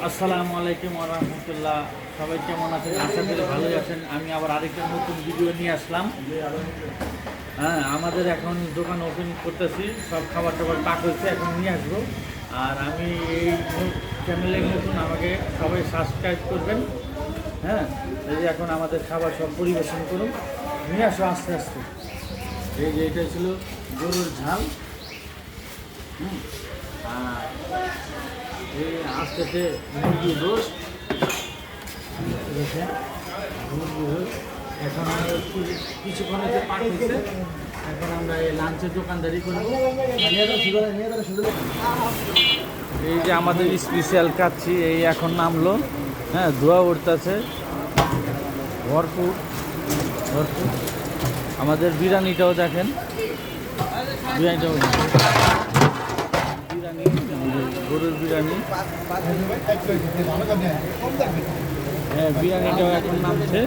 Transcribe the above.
আসসালামু আলাইকুম ওয়া রাহমাতুল্লাহ। সবাই কেমন আছেন? আশা করি ভালোই আছেন। আমি আবার আরেকটা নতুন ভিডিও নিয়ে আসলাম। আমাদের এখন দোকান ওপেন করতেছি, সব খাবার টাবার পাক হয়েছে, এখন নিয়ে আসবো। আর আমি এই চ্যানেলে নতুন, আমাকে সবাই সাবস্ক্রাইব করবেন। এই যে এখন আমাদের খাবার সব পরিবেশন করুন, নিয়ে আসো আস্তে আস্তে। এই যে এটা ছিল গরুর ঝাল, আর এই আস্তে মুরগির রোস্ট, দেখেন মুরগির রোস্ট। এখন আমরা কিছুক্ষণ হচ্ছে পাক হয়েছে, এখন আমরা এই লাঞ্চের দোকানদারি করবো। এই যে আমাদের স্পেশাল কাচ্ছি এই এখন নামলো, ধোয়া উঠতেছে ভরপুর ভরপুর। আমাদের বিরিয়ানিটাও দেখেন, বিরিয়ানিটাও গরুর বিরিয়ানি, বিরিয়ানিটাও এখন নামছে।